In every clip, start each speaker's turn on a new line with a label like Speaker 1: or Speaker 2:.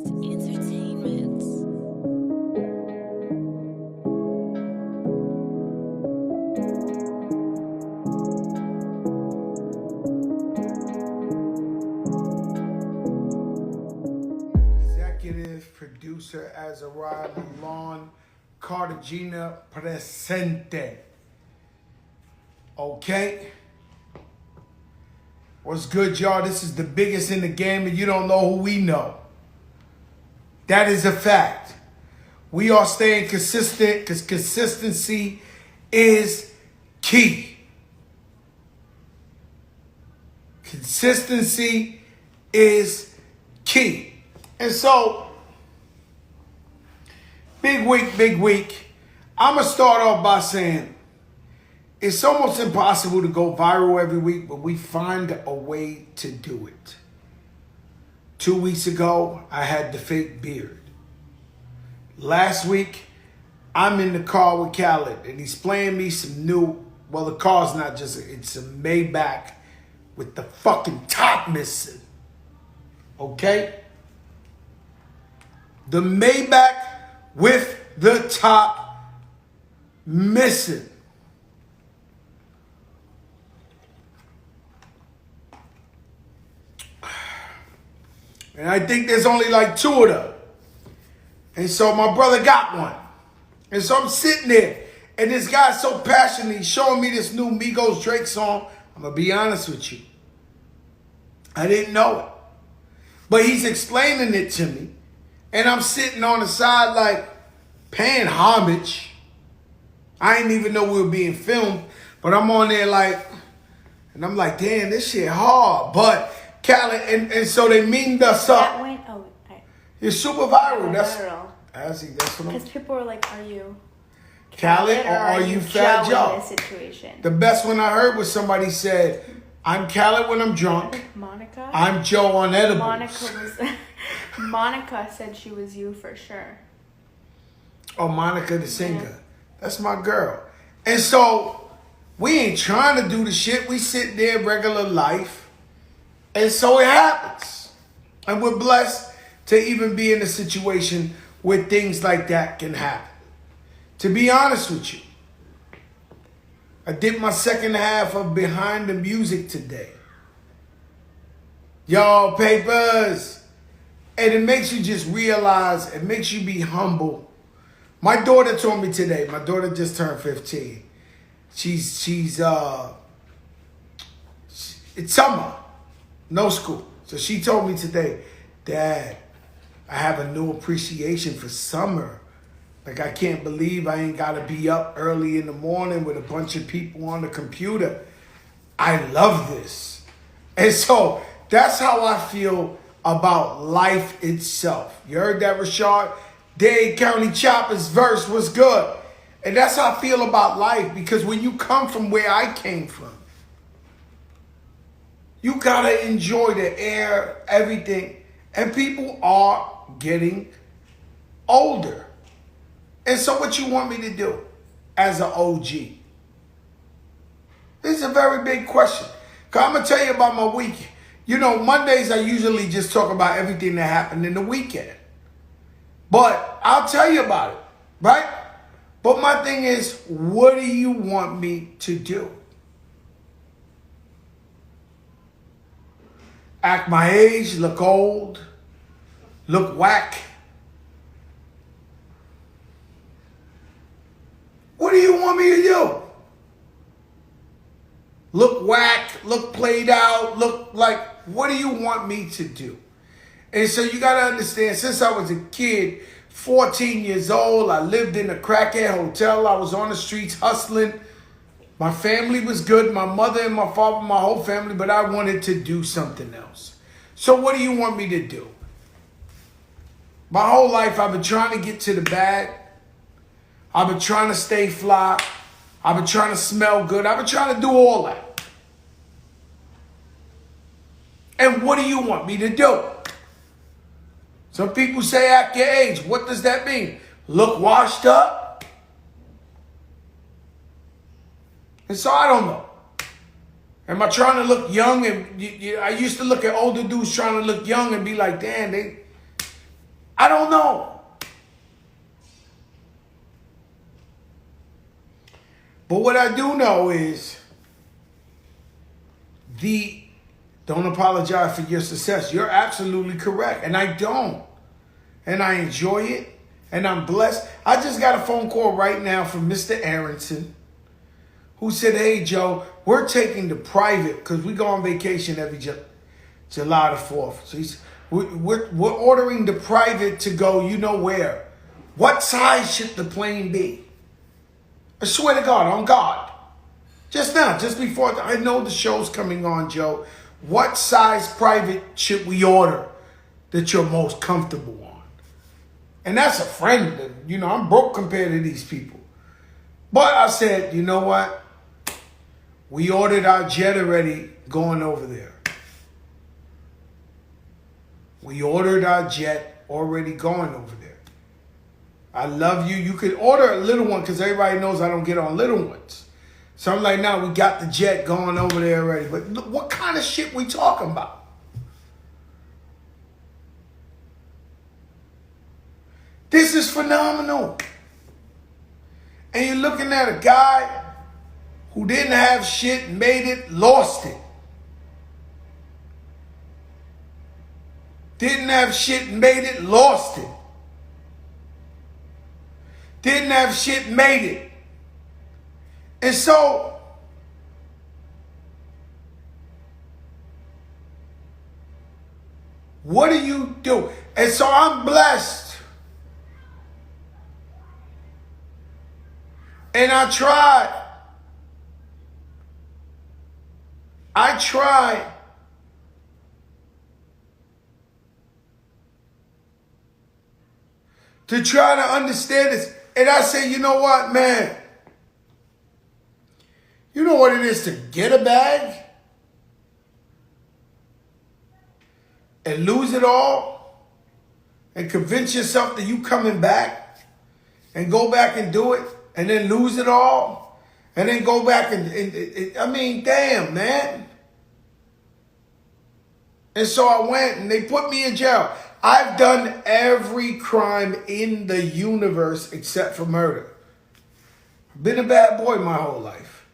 Speaker 1: Entertainment.
Speaker 2: Executive producer Azariah Lawn Cartagena Presente. Okay? What's good, y'all? This is the biggest in the game, and you don't know who we know. That is a fact. We are staying consistent because consistency is key. Consistency is key. And so, big week. I'm going to start off by saying it's almost impossible to go viral every week, but we find a way to do it. 2 weeks ago, I had the fake beard. Last week, I'm in the car with Khaled, and he's playing me some new, well, the car's not just, it's a Maybach with the fucking top missing. Okay? The Maybach with the top missing. And I think there's only like two of them. And so my brother got one. And so I'm sitting there. And this guy's so passionate. He's showing me this new Migos Drake song. I'm going to be honest with you. I didn't know it. But he's explaining it to me. And I'm sitting on the side like paying homage. I didn't even know we were being filmed. But I'm on there like, and I'm like, damn, this shit hard. But Khaled, and so they memed us up.
Speaker 1: That went,
Speaker 2: It's super viral.
Speaker 1: That's
Speaker 2: That's what I'm.
Speaker 1: because people were like, "Are you
Speaker 2: Khaled or are you Fat Joe?"
Speaker 1: In this situation.
Speaker 2: The best one I heard was somebody said, "I'm Khaled when I'm drunk.
Speaker 1: Monica.
Speaker 2: I'm Joe on edibles."
Speaker 1: Monica said she was you for sure.
Speaker 2: Oh, Monica the singer. Yeah. That's my girl. And so we ain't trying to do the shit. We sit there regular life. And so it happens. And we're blessed to even be in a situation where things like that can happen. To be honest with you, I did my second half of Behind the Music today. Y'all, papers. And it makes you just realize, it makes you be humble. My daughter told me today, my daughter just turned 15. It's summer. No school. So she told me today, Dad, I have a new appreciation for summer. Like, I can't believe I ain't got to be up early in the morning with a bunch of people on the computer. I love this. And so that's how I feel about life itself. You heard that, Rashard? Dade County Chopper's verse was good. And that's how I feel about life, because when you come from where I came from, you gotta enjoy the air, everything. And people are getting older. And so what you want me to do as an OG? This is a very big question. Because I'm going to tell you about my week. You know, Mondays I usually just talk about everything that happened in the weekend. But I'll tell you about it, right? But my thing is, what do you want me to do? Act my age, look old, look whack. What do you want me to do? Look whack, look played out, look like, what do you want me to do? And so you got to understand, since I was a kid, 14 years old, I lived in a crackhead hotel. I was on the streets hustling. My family was good, my mother and my father, my whole family, but I wanted to do something else. So what do you want me to do? My whole life I've been trying to get to the bag. I've been trying to stay fly. I've been trying to smell good. I've been trying to do all that. And what do you want me to do? Some people say act your age. What does that mean? Look washed up? And so I don't know. Am I trying to look young? And I used to look at older dudes trying to look young and be like, damn, I don't know. But what I do know is don't apologize for your success. You're absolutely correct. And I don't. And I enjoy it. And I'm blessed. I just got a phone call right now from Mr. Aronson, who said, hey, Joe, we're taking the private, because we go on vacation every July the 4th. So we're ordering the private to go, you know where. What size should the plane be? I swear to God, on God. Just now, just before, I know the show's coming on, Joe. What size private should we order that you're most comfortable on? And that's a friend. You know, I'm broke compared to these people. But I said, you know what? We ordered our jet already going over there. We ordered our jet already going over there. I love you. You could order a little one because everybody knows I don't get on little ones. So I'm like, now we got the jet going over there already. But look, what kind of shit we talking about? This is phenomenal. And you're looking at a guy who didn't have shit, made it, lost it. Didn't have shit, made it, lost it. Didn't have shit, made it. And so, what do you do? And so I'm blessed. And I tried to try to understand this. And I say, you know what, man? You know what it is to get a bag and lose it all and convince yourself that you coming back and go back and do it and then lose it all and then go back and I mean, damn, man. And so I went and they put me in jail. I've done every crime in the universe except for murder. I've been a bad boy my whole life.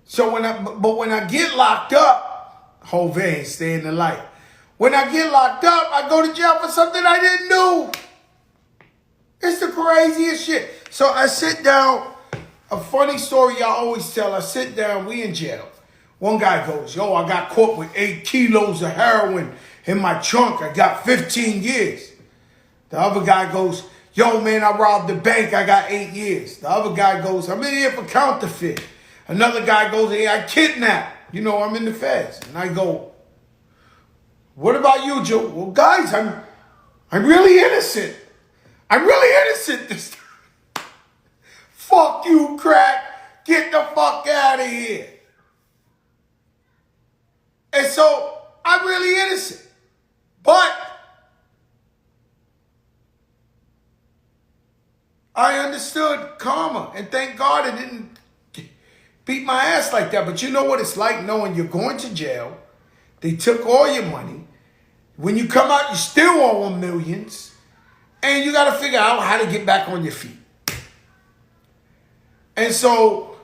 Speaker 2: So when I get locked up, Hove ain't stay in the light. When I get locked up, I go to jail for something I didn't do. It's the craziest shit. So I sit down, a funny story I always tell, I sit down, we in jail. One guy goes, yo, I got caught with 8 kilos of heroin in my trunk. I got 15 years. The other guy goes, yo, man, I robbed the bank. I got 8 years. The other guy goes, I'm in here for counterfeit. Another guy goes, hey, I kidnapped. You know, I'm in the feds. And I go, what about you, Joe? Well, guys, I'm really innocent. I'm really innocent this time. Fuck you, crack. Get the fuck out of here. And so, I'm really innocent. But I understood karma. And thank God it didn't beat my ass like that. But you know what it's like knowing you're going to jail. They took all your money. When you come out, you still owe them millions. And you got to figure out how to get back on your feet. And so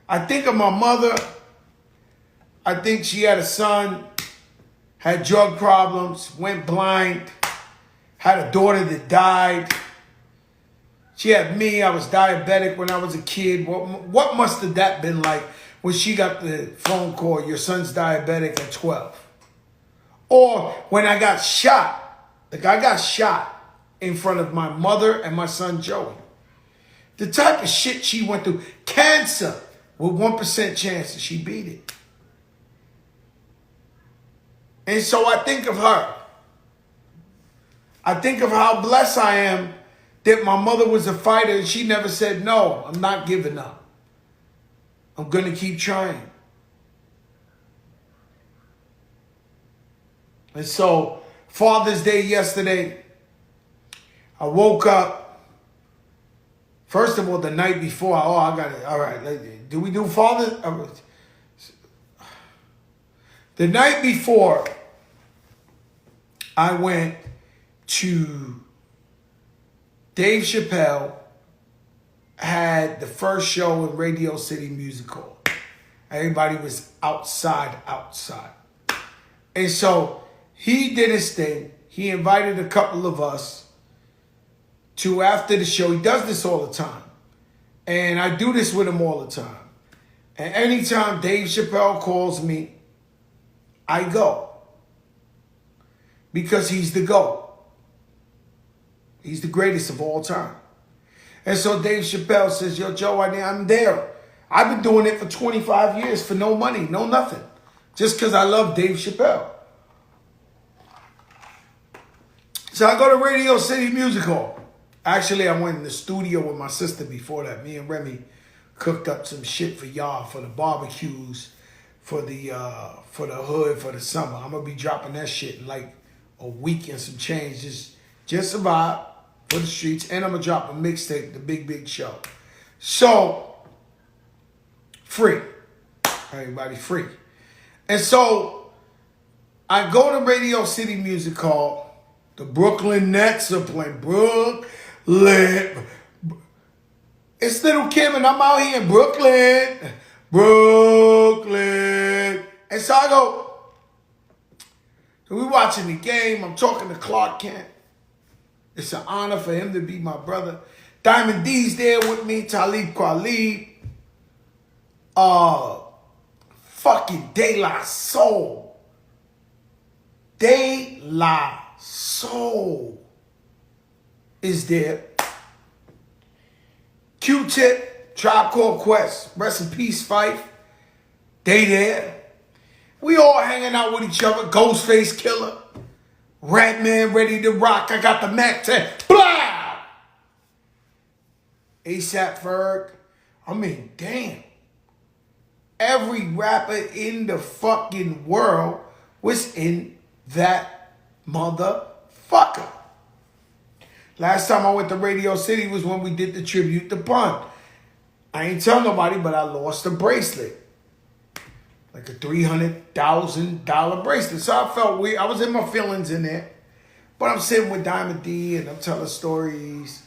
Speaker 2: I think of my mother. I think she had a son, had drug problems, went blind, had a daughter that died. She had me. I was diabetic when I was a kid. What must have that been like when she got the phone call, your son's diabetic at 12? Or when I got shot. Like I got shot in front of my mother and my son Joey. The type of shit she went through. Cancer with 1% chance that she beat it. And so I think of her. I think of how blessed I am that my mother was a fighter and she never said, no, I'm not giving up. I'm going to keep trying. And so Father's Day yesterday, I woke up. First of all, the night before, I got it. All right, do we do Father's? The night before, I went to Dave Chappelle had the first show in Radio City Music Hall. Everybody was outside. And so he did his thing. He invited a couple of us to, after the show, he does this all the time. And I do this with him all the time. And anytime Dave Chappelle calls me, I go. Because he's the GOAT. He's the greatest of all time. And so Dave Chappelle says, yo, Joe, I'm there. I've been doing it for 25 years for no money, no nothing. Just because I love Dave Chappelle. So I go to Radio City Music Hall. Actually, I went in the studio with my sister before that. Me and Remy cooked up some shit for y'all for the barbecues, for the hood, for the summer. I'm going to be dropping that shit in like a week and some change. Just survive for the streets. And I'm going to drop a mixtape, The Big Show. So, free. Everybody free. And so, I go to Radio City Music Hall. The Brooklyn Nets are playing. Brooklyn. It's Little Kim and I'm out here in Brooklyn. And so I go, we watching the game. I'm talking to Clark Kent. It's an honor for him to be my brother. Diamond D's there with me. Talib Kweli. Fucking De La Soul. De La Soul is there. Q-Tip, Tribe Called Quest, rest in peace, Phife. They there. We all hanging out with each other. Ghostface Killer. Redman ready to rock. I got the Mac 10. Blah! ASAP Ferg. I mean, damn. Every rapper in the fucking world was in that motherfucker. Last time I went to Radio City was when we did the tribute to Pun. I ain't tell nobody, but I lost a bracelet. Like a $300,000 bracelet. So I felt weird. I was in my feelings in there. But I'm sitting with Diamond D and I'm telling stories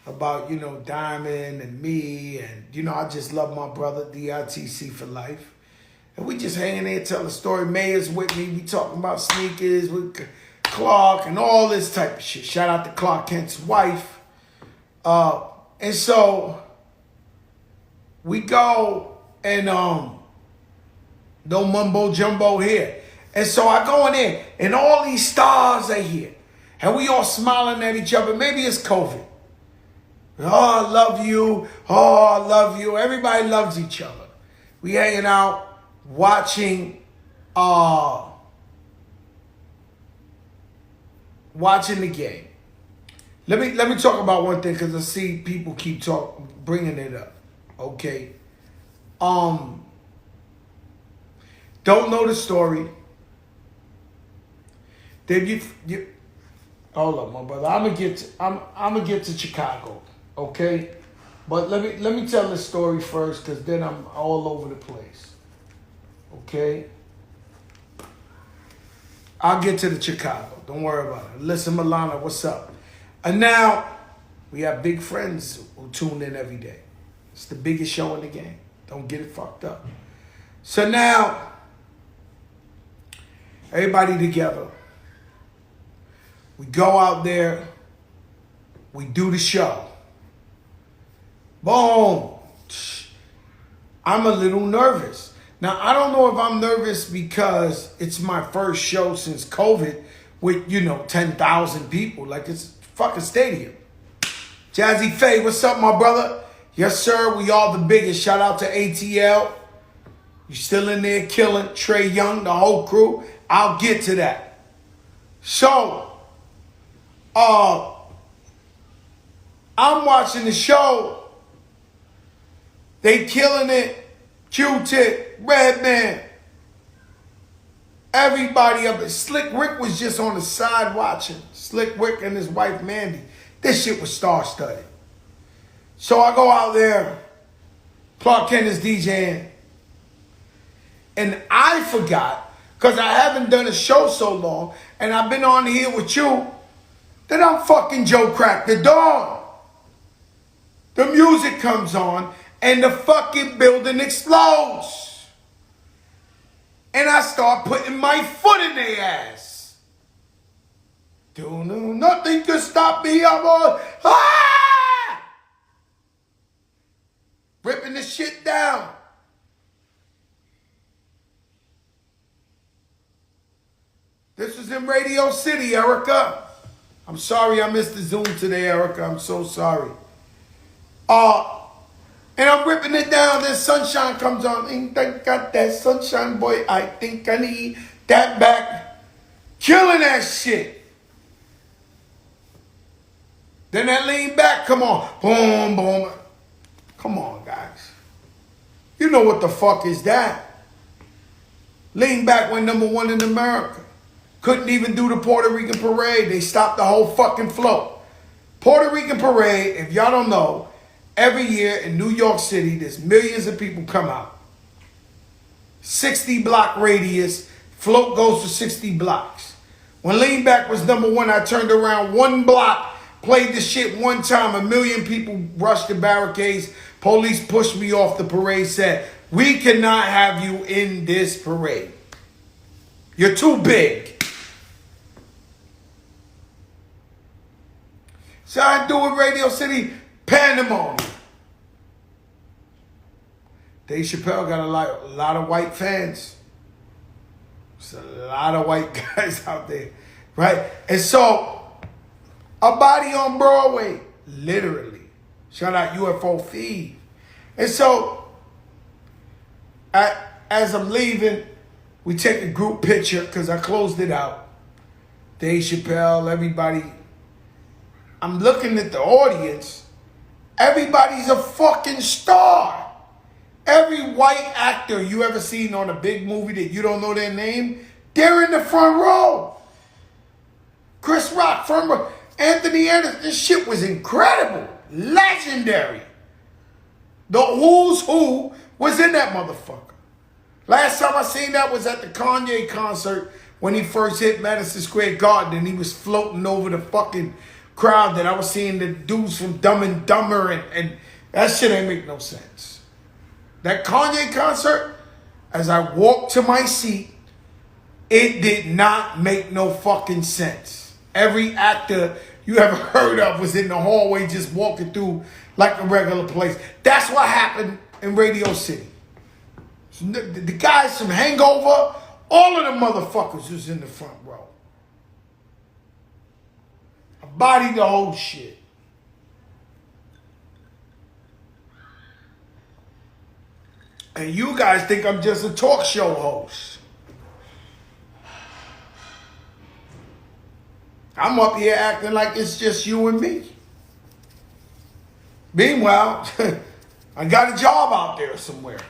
Speaker 2: about, you know, Diamond and me. And, I just love my brother, DITC for life. And we just hanging there telling a story. Mayer's with me. We talking about sneakers with Clark and all this type of shit. Shout out to Clark Kent's wife. And so we go and no mumbo jumbo here. And so I go in there and all these stars are here. And we all smiling at each other. Maybe it's COVID. Oh, I love you. Oh, I love you. Everybody loves each other. We hanging out, watching the game. Let me talk about one thing because I see people keep bringing it up. Okay. Don't know the story. Then you hold up, my brother. I'm gonna get to Chicago. Okay. But let me tell the story first because then I'm all over the place. Okay. I'll get to the Chicago. Don't worry about it. Listen, Milana, what's up? And now we have big friends who tune in every day. It's the biggest show in the game. Don't get it fucked up. So now, everybody together. We go out there. We do the show. Boom. I'm a little nervous. Now, I don't know if I'm nervous because it's my first show since COVID with, 10,000 people. Like, it's a fucking stadium. Jazzy Faye, what's up, my brother? Yes, sir. We all the biggest. Shout out to ATL. You still in there killing. Trey Young, the whole crew. I'll get to that. So, I'm watching the show. They killing it. Q-Tip, Redman. Everybody up there. Slick Rick was just on the side watching. Slick Rick and his wife, Mandy. This shit was star-studded. So I go out there. Clark Kent is DJing. And I forgot, because I haven't done a show so long, and I've been on here with you, Then I'm fucking Joe Crack the Dog. The music comes on and the fucking building explodes. And I start putting my foot in their ass. Do nothing to stop me. I'm on. Ah! Ripping the shit down. This was in Radio City, Erica. I'm sorry I missed the Zoom today, Erica. I'm so sorry. And I'm ripping it down. Then Sunshine comes on. Ain't that got that sunshine, boy? I think I need that back. Killing that shit. Then that lean back, come on. Boom, boom. Come on, guys. You know what the fuck is that? Lean Back went #1 in America. Couldn't even do the Puerto Rican parade. They stopped the whole fucking float. Puerto Rican parade, if y'all don't know, every year in New York City, there's millions of people come out. 60 block radius, float goes for 60 blocks. When Lean Back was #1, I turned around 1 block, played the shit 1 time, 1 million people rushed the barricades. Police pushed me off the parade, said, we cannot have you in this parade. You're too big. So I do with Radio City, pandemonium. Dave Chappelle got a lot of white fans. There's a lot of white guys out there, right? And so, a body on Broadway, literally. Shout out UFO Feed. And so, as I'm leaving, we take a group picture because I closed it out. Dave Chappelle, everybody. I'm looking at the audience. Everybody's a fucking star. Every white actor you ever seen on a big movie that you don't know their name, they're in the front row. Chris Rock, front row. Anthony Anderson, this shit was incredible. Legendary. The who's who was in that motherfucker. Last time I seen that was at the Kanye concert when he first hit Madison Square Garden and he was floating over the fucking crowd that I was seeing the dudes from Dumb and Dumber and that shit ain't make no sense. That Kanye concert, as I walked to my seat, it did not make no fucking sense. Every actor you ever heard of was in the hallway just walking through like a regular place. That's what happened in Radio City. The guys from Hangover, all of the motherfuckers was in the front row. I bodied the whole shit. And you guys think I'm just a talk show host. I'm up here acting like it's just you and me. Meanwhile, I got a job out there somewhere.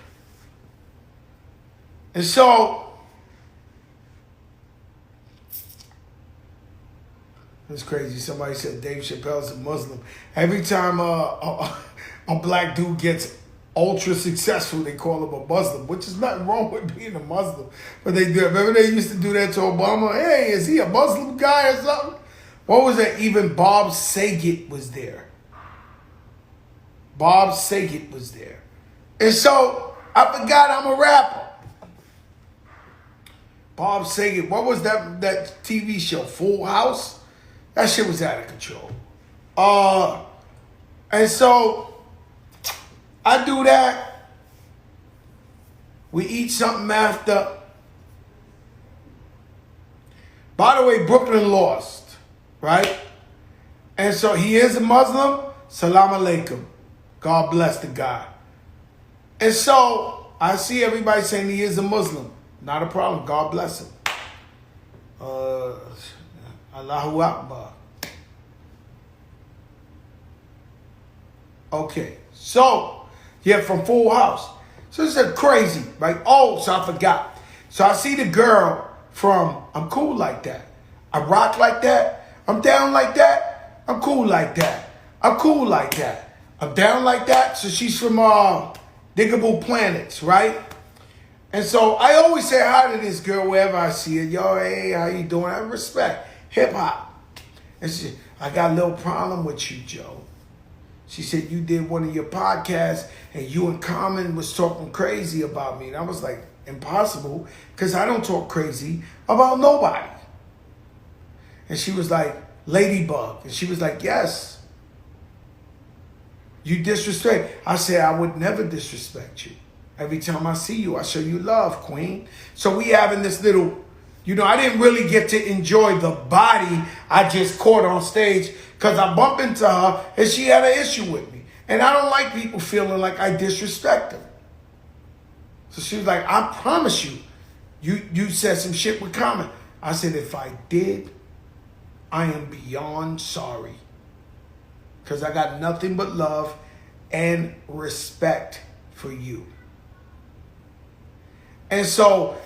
Speaker 2: And so, it's crazy. Somebody said Dave Chappelle's a Muslim. Every time a black dude gets ultra successful, they call him a Muslim, which is nothing wrong with being a Muslim. But they do. Remember they used to do that to Obama? Hey, is he a Muslim guy or something? What was that? Even Bob Saget was there. Bob Saget was there. And so, I forgot I'm a rapper. Bob Saget, what was that TV show? Full House? That shit was out of control. And so, I do that. We eat something after. By the way, Brooklyn lost, right? And so he is a Muslim. Salam alaikum. God bless the guy. And so I see everybody saying he is a Muslim. Not a problem. God bless him. Allahu Akbar. Okay. So, yeah, from Full House. So this is crazy, right? Oh, so I forgot. So I see the girl from I'm Cool Like That. I rock like that. I'm down like that. I'm cool like that. I'm cool like that. I'm down like that. So she's from Diggable Planets, right? And so I always say hi to this girl wherever I see her. Yo, hey, how you doing? I respect hip hop. And she said, I got a little problem with you, Joe. She said, you did one of your podcasts and you and Common was talking crazy about me. And I was like, impossible, because I don't talk crazy about nobody. And she was like, Ladybug. And she was like, yes. You disrespect. I said, I would never disrespect you. Every time I see you, I show you love, Queen. So we having this little, I didn't really get to enjoy the body I just caught on stage because I bumped into her and she had an issue with me. And I don't like people feeling like I disrespect them. So she was like, I promise you, you said some shit with Common. I said, if I did, I am beyond sorry. Because I got nothing but love and respect for you. And so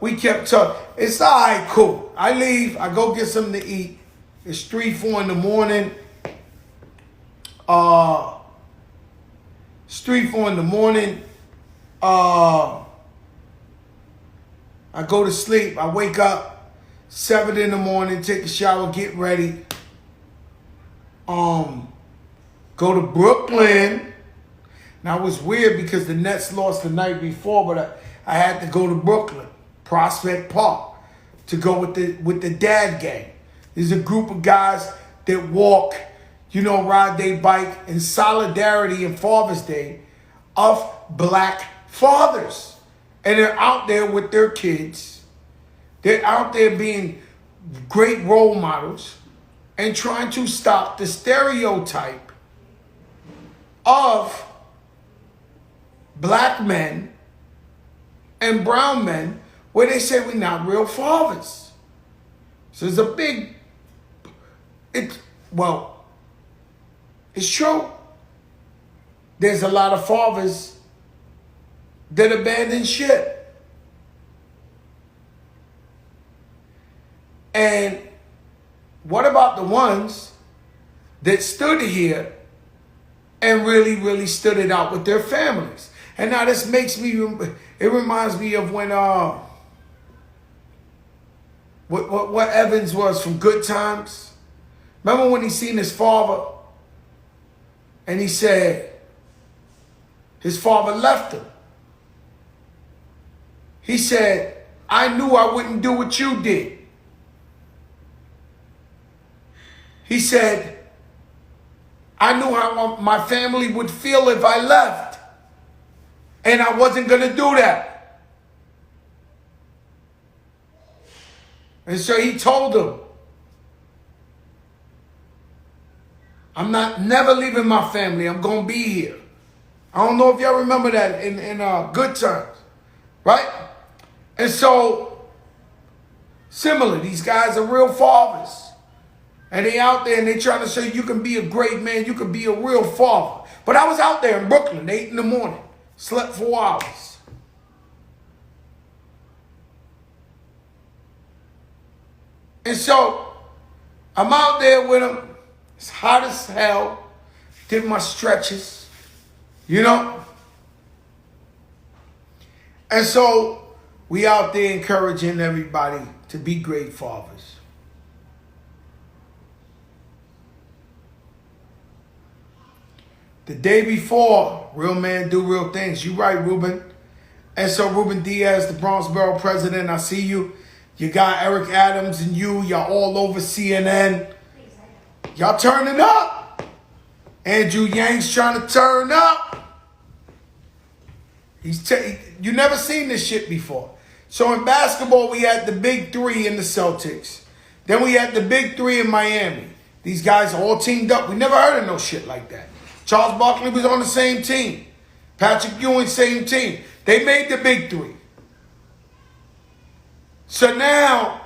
Speaker 2: we kept talking. It's all right, cool. I leave, I go get something to eat. It's 3, 4 in the morning. It's 3, 4 in the morning. I go to sleep. I wake up 7 in the morning, take a shower, get ready. Go to Brooklyn. Now it was weird because the Nets lost the night before, but I had to go to Brooklyn, Prospect Park, to go with the Dad Gang. There's a group of guys that walk, ride their bike in solidarity in Father's Day of black fathers. And they're out there with their kids. They're out there being great role models and trying to stop the stereotype of black men and brown men where they say we're not real fathers. So there's a big, it's true. There's a lot of fathers that abandon ship. And what about the ones that stood here and really, really stood it out with their families? And now this it reminds me of when, what Evans was from Good Times. Remember when he seen his father and he said his father left him. He said, I knew I wouldn't do what you did. He said, I knew how my family would feel if I left. And I wasn't going to do that. And so he told them, I'm never leaving my family. I'm going to be here. I don't know if y'all remember that in Good Times. Right? And so, similar, these guys are real fathers. And they out there and they trying to say you can be a great man, you can be a real father. But I was out there in Brooklyn, 8 in the morning, slept 4 hours. And so, I'm out there with them. It's hot as hell. Did my stretches, And so, we out there encouraging everybody to be great fathers. The day before, real men do real things. You right, Ruben. And so Ruben Diaz, the Bronx Borough president, I see you. You got Eric Adams and y'all all over CNN. Y'all turning up. Andrew Yang's trying to turn up. You never seen this shit before. So in basketball, we had the big 3 in the Celtics. Then we had the big 3 in Miami. These guys are all teamed up. We never heard of no shit like that. Charles Barkley was on the same team. Patrick Ewing, same team. They made the big 3. So now,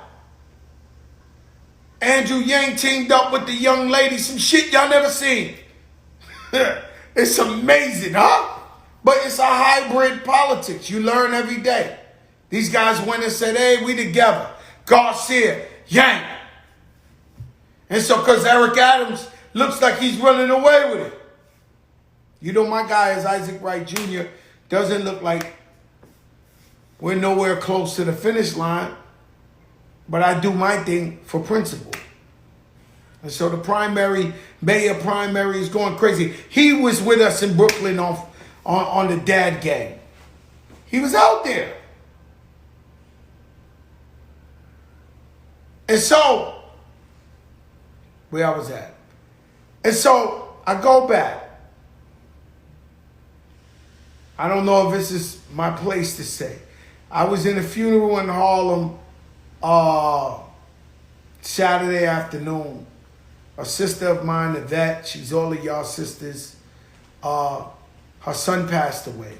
Speaker 2: Andrew Yang teamed up with the young lady. Some shit y'all never seen. It's amazing, huh? But it's a hybrid politics. You learn every day. These guys went and said, hey, we together. Garcia, Yang. And so because Eric Adams looks like he's running away with it. My guy is Isaac Wright Jr. Doesn't look like we're nowhere close to the finish line. But I do my thing for principle. And so the mayor primary is going crazy. He was with us in Brooklyn on the dad game. He was out there. And so, where I was at. And so, I go back. I don't know if this is my place to say. I was in a funeral in Harlem Saturday afternoon. A sister of mine, Yvette, she's all of y'all sisters. Her son passed away.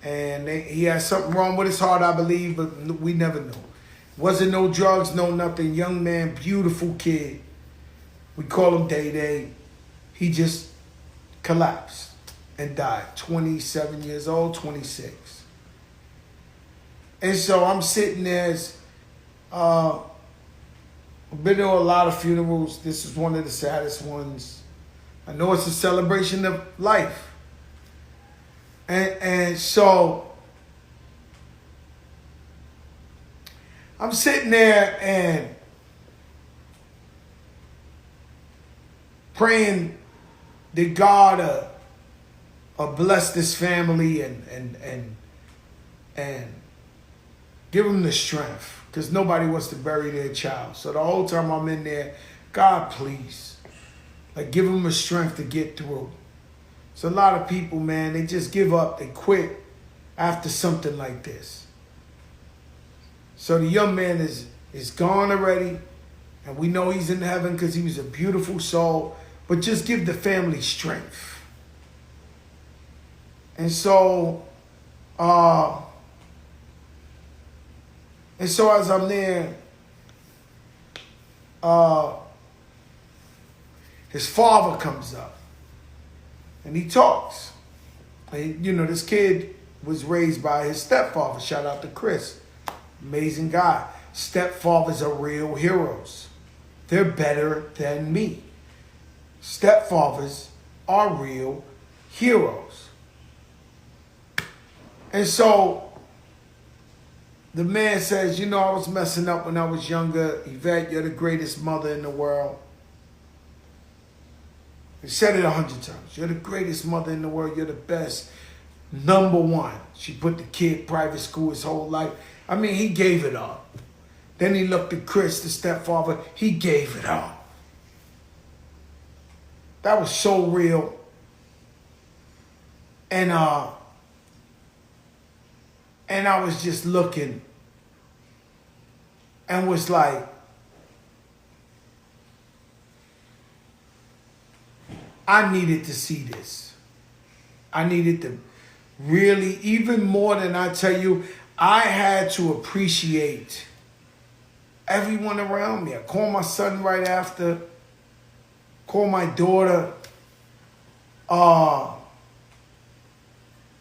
Speaker 2: And he had something wrong with his heart, I believe, but we never knew. Wasn't no drugs, no nothing. Young man, beautiful kid. We call him Day Day. He just collapsed and died. 27 years old, 26. And so I'm sitting there. I've been to a lot of funerals. This is one of the saddest ones. I know it's a celebration of life. And so I'm sitting there and praying that God bless this family and give them the strength, because nobody wants to bury their child. So the whole time I'm in there, God, please, like, give them the strength to get through. So a lot of people, man, they just give up, they quit after something like this. So the young man is gone already, and we know he's in heaven because he was a beautiful soul, but just give the family strength. And so, as I'm there, his father comes up and he talks. And, you know, this kid was raised by his stepfather. Shout out to Chris. Amazing guy. Stepfathers are real heroes. They're better than me. Stepfathers are real heroes. And so the man says, you know, I was messing up when I was younger. Yvette, you're the greatest mother in the world. He said it 100 times. You're the greatest mother in the world. You're the best. Number one. She put the kid private school his whole life. I mean, he gave it up. Then he looked at Chris, the stepfather. He gave it up. That was so real. And I was just looking and was like, I needed to see this. I needed to really, even more than I tell you, I had to appreciate everyone around me. I called my son right after, called my daughter,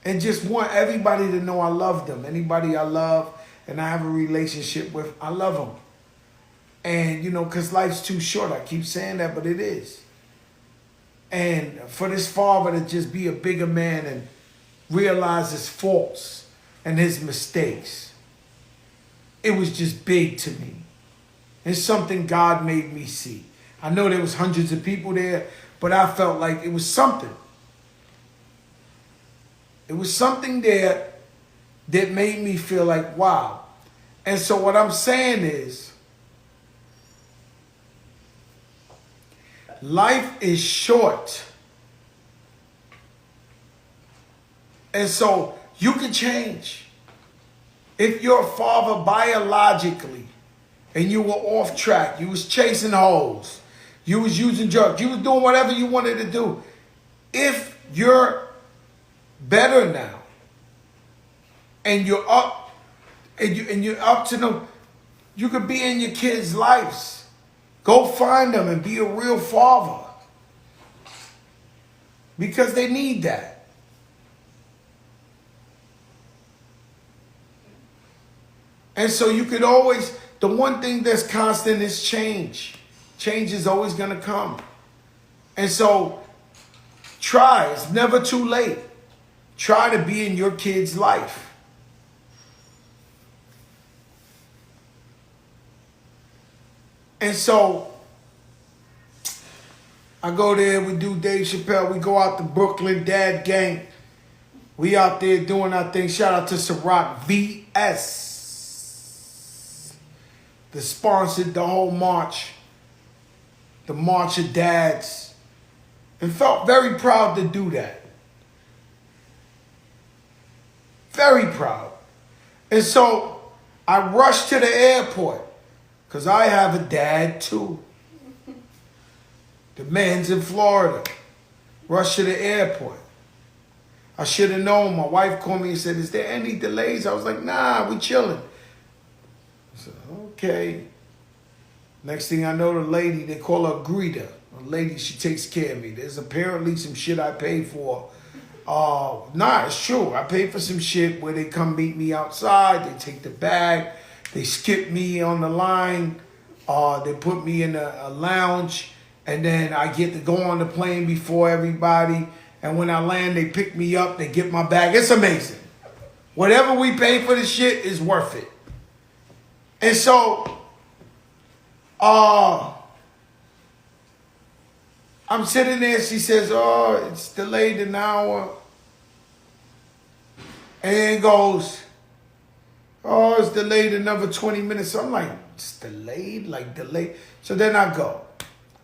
Speaker 2: and just want everybody to know I love them. Anybody I love and I have a relationship with, I love them. And, you know, because life's too short. I keep saying that, but it is. And for this father to just be a bigger man and realize his faults and his mistakes, it was just big to me. It's something God made me see. I know there was hundreds of people there, but I felt like it was something. It was something there that made me feel like, wow. And so what I'm saying is, life is short. And so you can change. If your father biologically and you were off track, you was chasing hoes, you was using drugs, you was doing whatever you wanted to do. If you're better now and you're up and you're up to them, you could be in your kids' lives. Go find them and be a real father. Because they need that. And so you could always, the one thing that's constant is change. Change is always going to come. And so try. It's never too late. Try to be in your kid's life. And so I go there, we do Dave Chappelle, we go out to Brooklyn, Dad Gang. We out there doing our thing. Shout out to Ciroc VS. That sponsored the whole march. The March of Dads. And felt very proud to do that. Very proud. And so I rushed to the airport. Because I have a dad too. The man's in Florida. Rushed to the airport. I should have known. My wife called me and said, is there any delays? I was like, nah, we chilling. I said, okay. Next thing I know, the lady, they call her Greta. A lady, she takes care of me. There's apparently some shit I paid for. Nah, it's true. I paid for some shit where they come meet me outside. They take the bag. They skip me on the line. They put me in a lounge. And then I get to go on the plane before everybody. And when I land, they pick me up. They get my bag. It's amazing. Whatever we pay for the shit is worth it. And so, I'm sitting there. She says, oh, it's delayed an hour. And then goes, oh, it's delayed another 20 minutes. So I'm like, it's delayed? Like delayed? So then I go.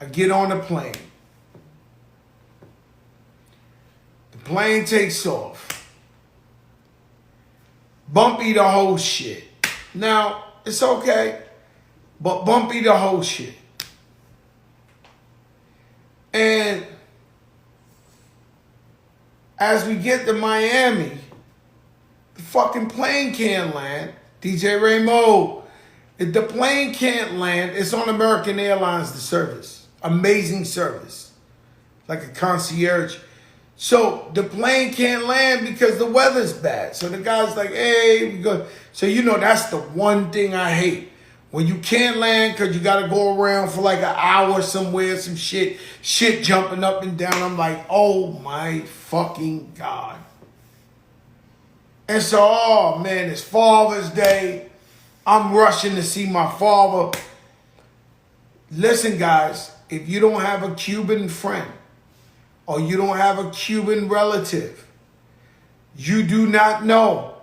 Speaker 2: I get on the plane. The plane takes off. Bumpy the whole shit. Now, it's okay, but bumpy the whole shit. And as we get to Miami, the fucking plane can't land. DJ Ramo, if the plane can't land, it's on American Airlines, the service. Amazing service. Like a concierge. So the plane can't land because the weather's bad. So the guy's like, hey, we go. So you know that's the one thing I hate. When you can't land because you got to go around for like an hour somewhere, some shit jumping up and down. I'm like, oh my fucking God. And so, oh man, it's Father's Day. I'm rushing to see my father. Listen, guys, if you don't have a Cuban friend or you don't have a Cuban relative, you do not know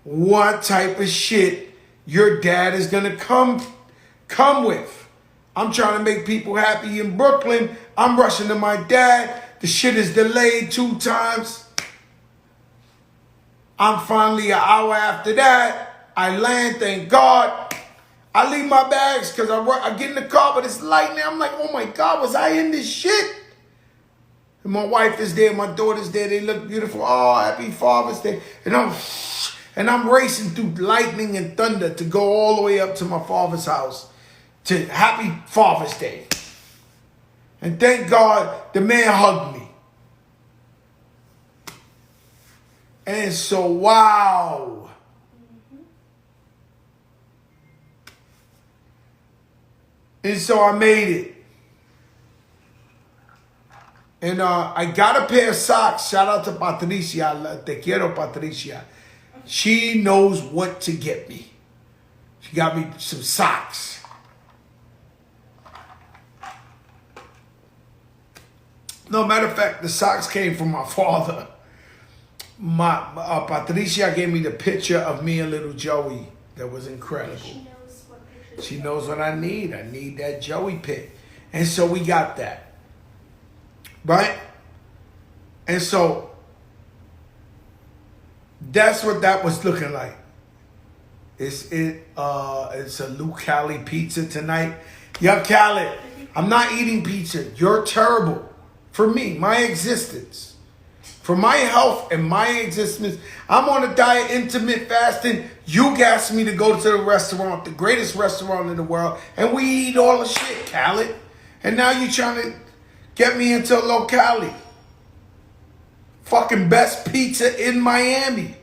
Speaker 2: what type of shit your dad is going to come with. I'm trying to make people happy in Brooklyn. I'm rushing to my dad. The shit is delayed 2 times. I'm finally an hour after that. I land, thank God. I leave my bags because I get in the car, but it's lightning. I'm like, oh my God, was I in this shit? And my wife is there, my daughter's there. They look beautiful. Oh, happy Father's Day. And I'm racing through lightning and thunder to go all the way up to my father's house to happy Father's Day. And thank God the man hugged me. And so, wow. And so I made it. And I got a pair of socks. Shout out to Patricia. Te quiero, Patricia. She knows what to get me. She got me some socks. No, matter of fact, the socks came from my father. Patricia gave me the picture of me and little Joey. That was incredible. She knows what I need. I need that Joey pic. And so we got that. Right? And so that's what that was looking like. It's a Luke Cali pizza tonight. Yo, Cali, I'm not eating pizza. You're terrible. For me, my existence. For my health and my existence, I'm on a diet, intermittent fasting. You gas me to go to the restaurant, the greatest restaurant in the world, and we eat all the shit, Khaled. And now you trying to get me into locality. Fucking best pizza in Miami.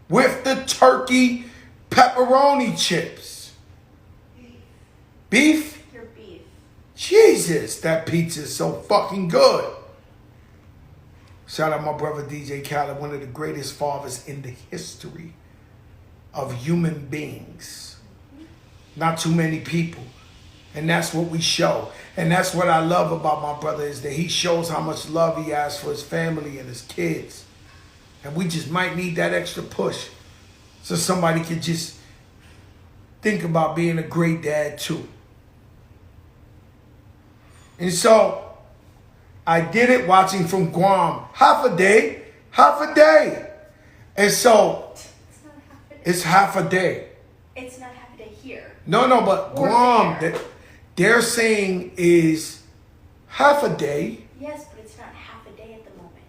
Speaker 2: With the turkey pepperoni chips. Beef?
Speaker 1: Your beef.
Speaker 2: Jesus, that pizza is so fucking good. Shout out my brother DJ Khaled, one of the greatest fathers in the history of human beings. Not too many people And that's what we show. And that's what I love about my brother is that he shows how much love he has for his family and his kids. And we just might need that extra push so somebody could just think about being a great dad too. And so I did it watching from Guam. Half a day. And so it's half a day.
Speaker 1: It's not half a day here.
Speaker 2: No, but
Speaker 1: Or
Speaker 2: Guam,
Speaker 1: there.
Speaker 2: they're saying is half a day.
Speaker 1: Yes, but it's not half a day at the moment.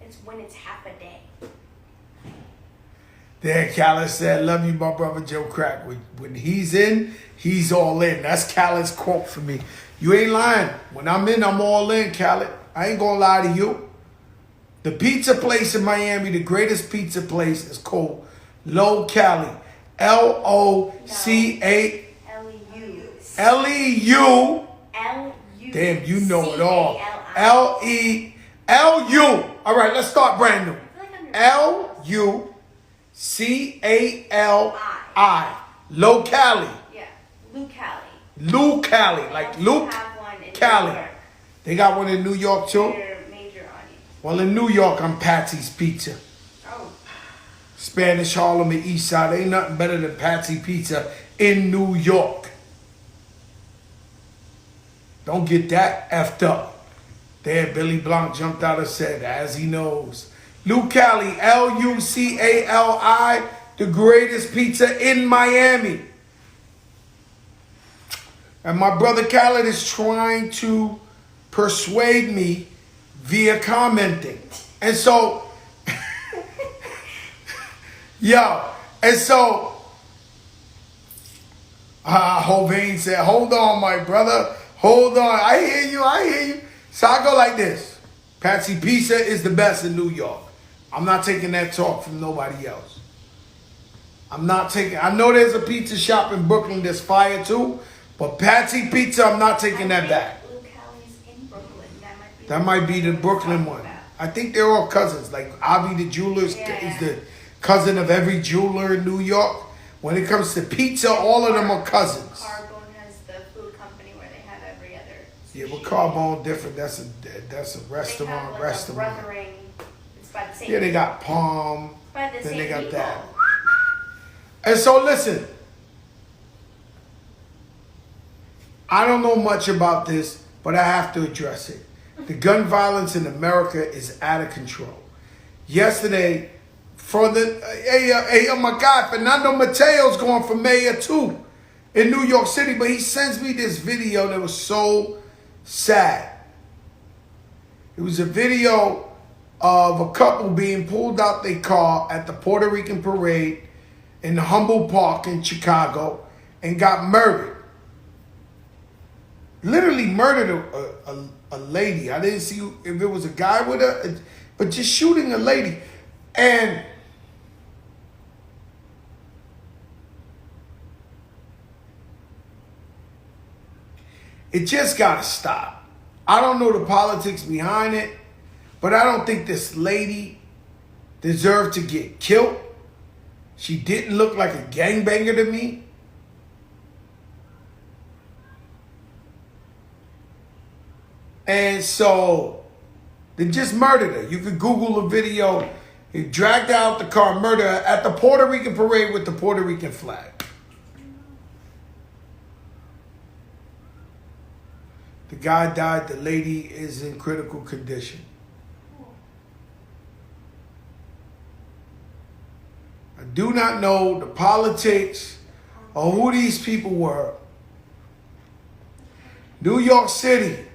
Speaker 1: It's when it's half a day.
Speaker 2: There, Khaled said, love you, my brother Joe Crack. When he's in, he's all in. That's Khaled's quote for me. You ain't lying. When I'm in, I'm all in, Khaled. I ain't gonna lie to you. The pizza place in Miami, the greatest pizza place, is called Lo Cali. L-O-C-A... L-E-U. Damn, you know it all. L-E-L-U. All right, let's start brand new. L-U-C-A-L-I. Lo Cali.
Speaker 1: Yeah, Lou Cali.
Speaker 2: Lou Cali. Like Luke Cali. They got one in New York too?
Speaker 1: Major audience.
Speaker 2: Well, in New York, I'm Patsy's Pizza.
Speaker 1: Oh.
Speaker 2: Spanish Harlem and East Side. Ain't nothing better than Patsy Pizza in New York. Don't get that effed up. There, Billy Blanc jumped out and said, as he knows. Lou Cali, L-U-C-A-L-I, the greatest pizza in Miami. And my brother Khaled is trying to persuade me via commenting. And so, Hovain said, hold on, my brother. Hold on. I hear you. So I go like this. Patsy Pizza is the best in New York. I'm not taking that talk from nobody else. I know there's a pizza shop in Brooklyn that's fire too, but Patsy Pizza, I'm not taking that back.
Speaker 1: Lou Cali's in Brooklyn.
Speaker 2: That might be the Brooklyn one. I think they're all cousins. Like Avi the jeweler is the cousin of every jeweler in New York. When it comes to pizza, all of them are cousins.
Speaker 1: Carbone has the food company where they have every other.
Speaker 2: Yeah, but Carbone different. That's a restaurant.
Speaker 1: They have like a brothering. It's by the same.
Speaker 2: Yeah, they got Palm.
Speaker 1: By the
Speaker 2: Then
Speaker 1: same
Speaker 2: they got
Speaker 1: people.
Speaker 2: that. And so listen, I don't know much about this, but I have to address it. The gun violence in America is out of control. Yesterday, my God, Fernando Mateo's going for mayor too in New York City, but he sends me this video that was so sad. It was a video of a couple being pulled out their car at the Puerto Rican parade in Humboldt Park in Chicago and got murdered. Literally murdered a lady. I didn't see if it was a guy with her, but just shooting a lady. And it just gotta stop. I don't know the politics behind it, but I don't think this lady deserved to get killed. She didn't look like a gangbanger to me. And so they just murdered her. You could Google the video. He dragged out the car, murdered her at the Puerto Rican parade with the Puerto Rican flag. The guy died. The lady is in critical condition. I do not know the politics or who these people were. New York City.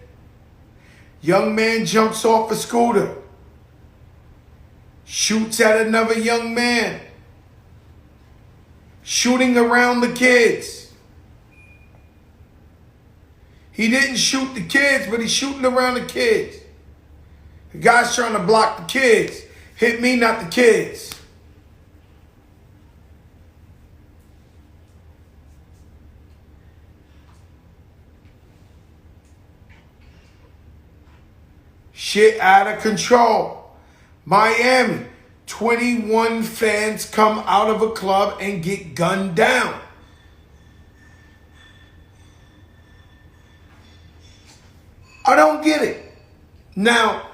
Speaker 2: Young man jumps off a scooter. Shoots at another young man. Shooting around the kids. He didn't shoot the kids, but he's shooting around the kids. The guy's trying to block the kids. Hit me, not the kids. Shit out of control. Miami, 21 fans come out of a club and get gunned down. I don't get it. Now,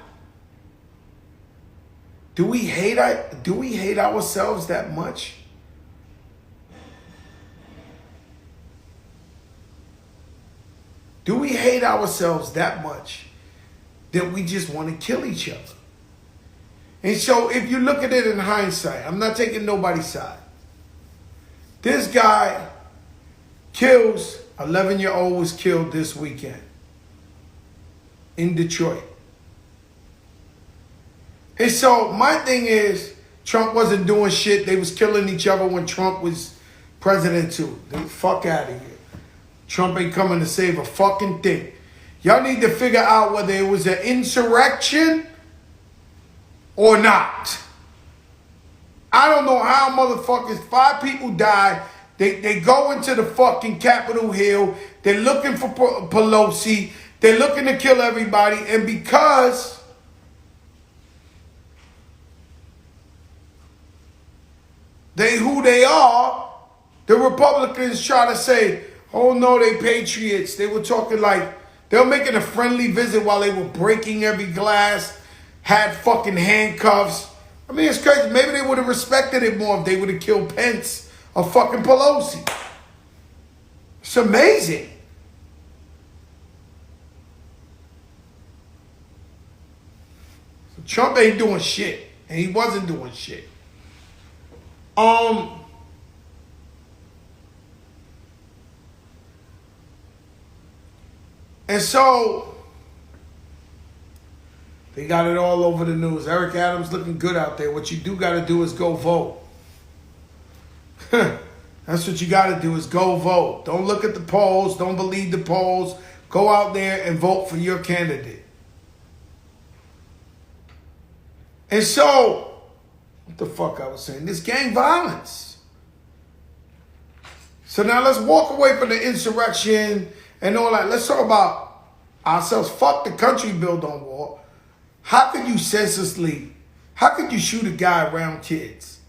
Speaker 2: do we hate ourselves that much? Do we hate ourselves that much that we just want to kill each other? And so if you look at it in hindsight, I'm not taking nobody's side. This guy kills, 11-year-old was killed this weekend in Detroit. And so my thing is, Trump wasn't doing shit. They was killing each other when Trump was president too. They fuck out of here. Trump ain't coming to save a fucking thing. Y'all need to figure out whether it was an insurrection or not. I don't know how motherfuckers, 5 people died. They go into the fucking Capitol Hill. They're looking for Pelosi. They're looking to kill everybody. And because they who they are, the Republicans try to say, oh no, they patriots. They were talking like, they were making a friendly visit while they were breaking every glass, had fucking handcuffs. I mean, it's crazy. Maybe they would have respected it more if they would have killed Pence or fucking Pelosi. It's amazing. So Trump ain't doing shit. And he wasn't doing shit. And so they got it all over the news. Eric Adams looking good out there. What you do got to do is go vote. That's what you got to do is go vote. Don't look at the polls. Don't believe the polls. Go out there and vote for your candidate. And so, what the fuck I was saying? This gang violence. So now let's walk away from the insurrection and all that. Let's talk about ourselves. Fuck the country built on war. How could you senselessly, how could you shoot a guy around kids?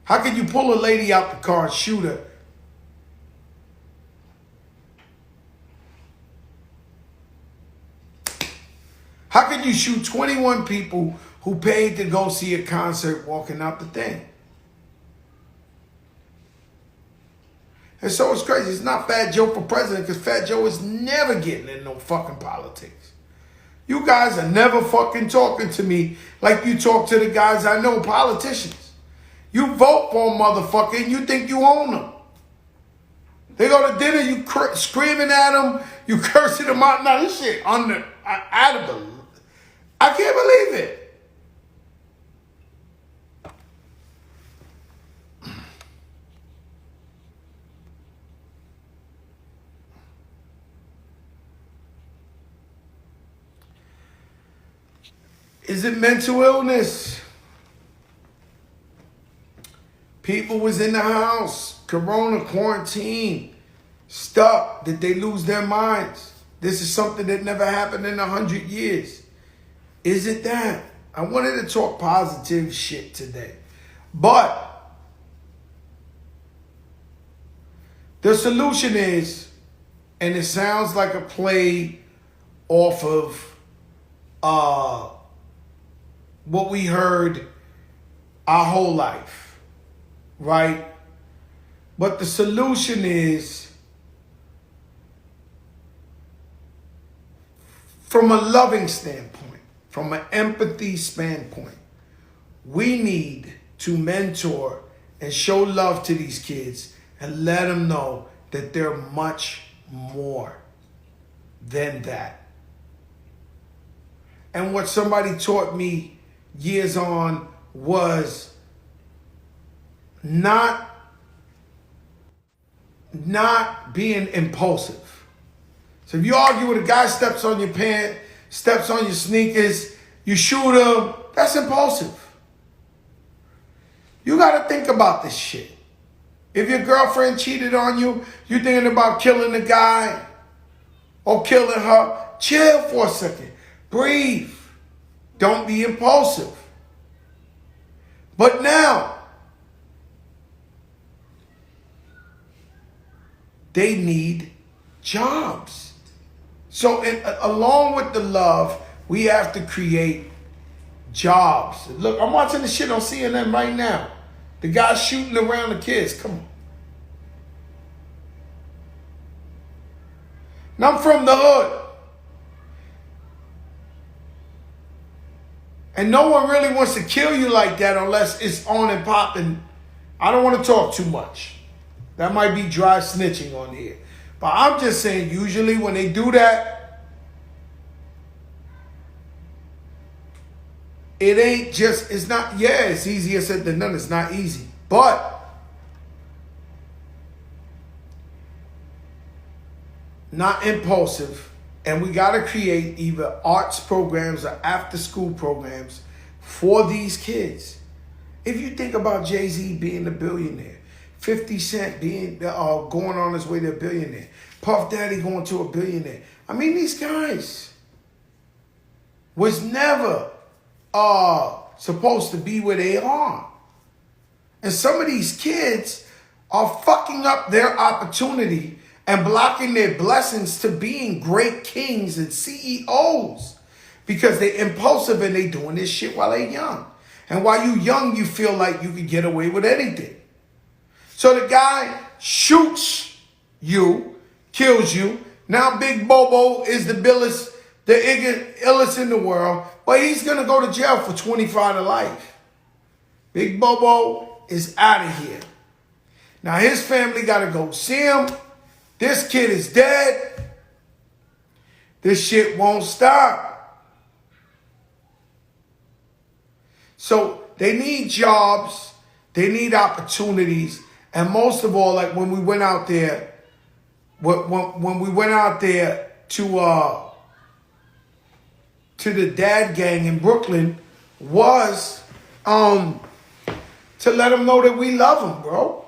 Speaker 2: How could you pull a lady out the car and shoot her? How could you shoot 21 people who paid to go see a concert walking out the thing? And so it's crazy. It's not Fat Joe for president because Fat Joe is never getting in no fucking politics. You guys are never fucking talking to me like you talk to the guys I know, politicians. You vote for a motherfucker and you think you own them. They go to dinner, you screaming at them, you cursing them out. Now this shit out of the... I can't believe it. Is it mental illness? People was in the house, corona, quarantine, stuck. Did they lose their minds? This is something that never happened in 100 years. Is it that? I wanted to talk positive shit today. But the solution is, and it sounds like a play off of what we heard our whole life, right? But the solution is, from a loving standpoint, from an empathy standpoint, we need to mentor and show love to these kids and let them know that they're much more than that. And what somebody taught me years on was not being impulsive. So if you argue with a guy, steps on your pants, steps on your sneakers, you shoot him, that's impulsive. You got to think about this shit. If your girlfriend cheated on you, you thinking about killing the guy or killing her, chill for a second. Breathe. Don't be impulsive. But now, they need jobs. So along with the love, we have to create jobs. Look, I'm watching the shit on CNN right now. The guy shooting around the kids. Come on. Now I'm from the hood. And no one really wants to kill you like that unless it's on and popping. I don't want to talk too much. That might be dry snitching on here. But I'm just saying, usually when they do that, it ain't just, it's not, yeah, it's easier said than done. It's not easy. But not impulsive. And we got to create either arts programs or after school programs for these kids. If you think about Jay-Z being a billionaire, 50 Cent being going on his way to a billionaire, Puff Daddy going to a billionaire. I mean, these guys was never supposed to be where they are. And some of these kids are fucking up their opportunity and blocking their blessings to being great kings and CEOs because they're impulsive and they doing this shit while they're young. And while you young, you feel like you can get away with anything. So the guy shoots you, kills you. Now Big Bobo is the illest in the world, but he's going to go to jail for 25 to life. Big Bobo is out of here. Now his family got to go see him. This kid is dead. This shit won't stop. So they need jobs. They need opportunities. And most of all, like when we went out there, when we went out there to the Dad Gang in Brooklyn, was to let them know that we love them, bro.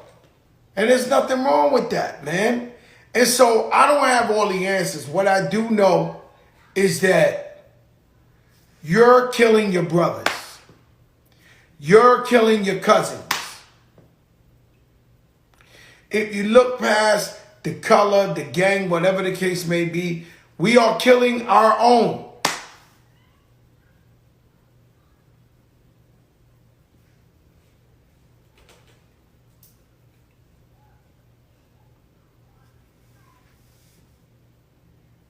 Speaker 2: And there's nothing wrong with that, man. And so I don't have all the answers. What I do know is that you're killing your brothers. You're killing your cousins. If you look past the color, the gang, whatever the case may be, we are killing our own.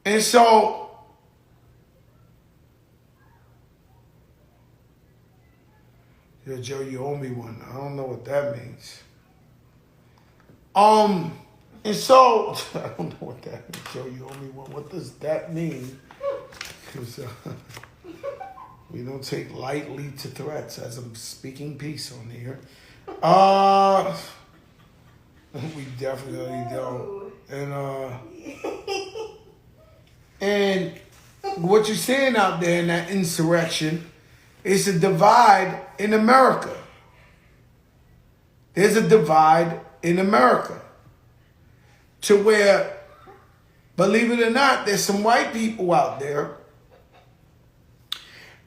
Speaker 2: And so, yo, Joe, you owe me one. I don't know what that means. And so, I don't know what that means. Joe, you owe me one. What does that mean? Because we don't take lightly to threats as I'm speaking peace on here. We definitely don't. And what you're seeing out there in that insurrection is a divide in America. There's a divide in America to where, believe it or not, there's some white people out there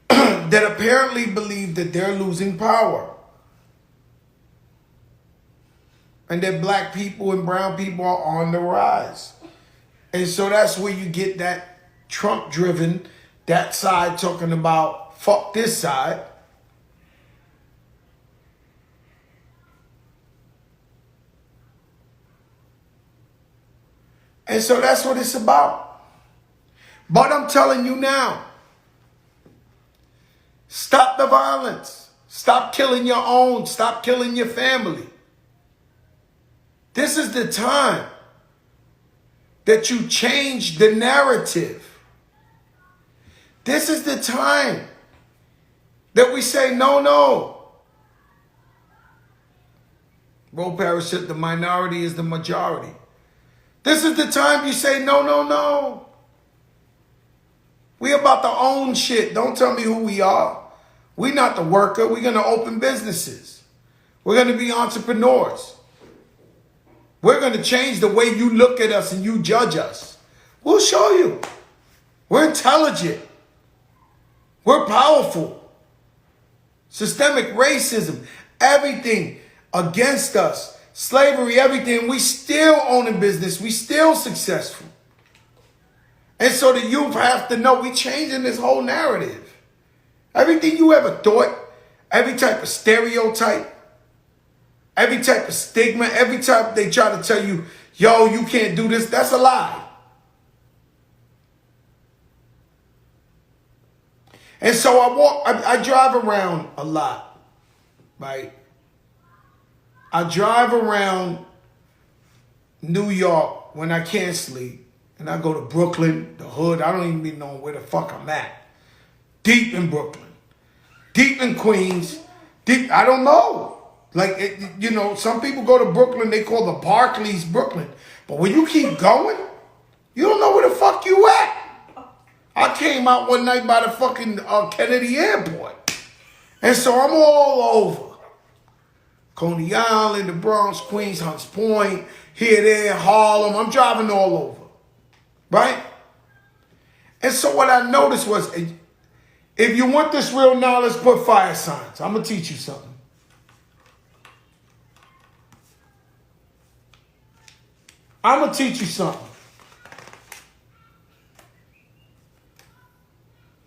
Speaker 2: that apparently believe that they're losing power. And that black people and brown people are on the rise. And so that's where you get that Trump-driven, that side talking about fuck this side. And so that's what it's about. But I'm telling you now, stop the violence. Stop killing your own. Stop killing your family. This is the time that you change the narrative. This is the time that we say, no. Bo Parrish said the minority is the majority. This is the time you say, no. We about to own shit. Don't tell me who we are. We not the worker. We're going to open businesses. We're going to be entrepreneurs. We're going to change the way you look at us and you judge us. We'll show you. We're intelligent. We're powerful. Systemic racism, everything against us. Slavery, everything. We still own a business. We still successful. And so the youth have to know we changing this whole narrative. Everything you ever thought, every type of stereotype, every type of stigma, every time they try to tell you, yo, you can't do this, that's a lie. And so I drive around a lot, right? I drive around New York when I can't sleep. And I go to Brooklyn, the hood. I don't even know where the fuck I'm at. Deep in Brooklyn. Deep in Queens. Deep, I don't know. Like, some people go to Brooklyn, they call the Barclays Brooklyn. But when you keep going, you don't know where the fuck you at. I came out one night by the fucking Kennedy Airport. And so I'm all over. Coney Island, the Bronx, Queens, Hunts Point, here, there, Harlem. I'm driving all over. Right? And so what I noticed was, if you want this real knowledge, put fire signs. I'm going to teach you something. I'm going to teach you something.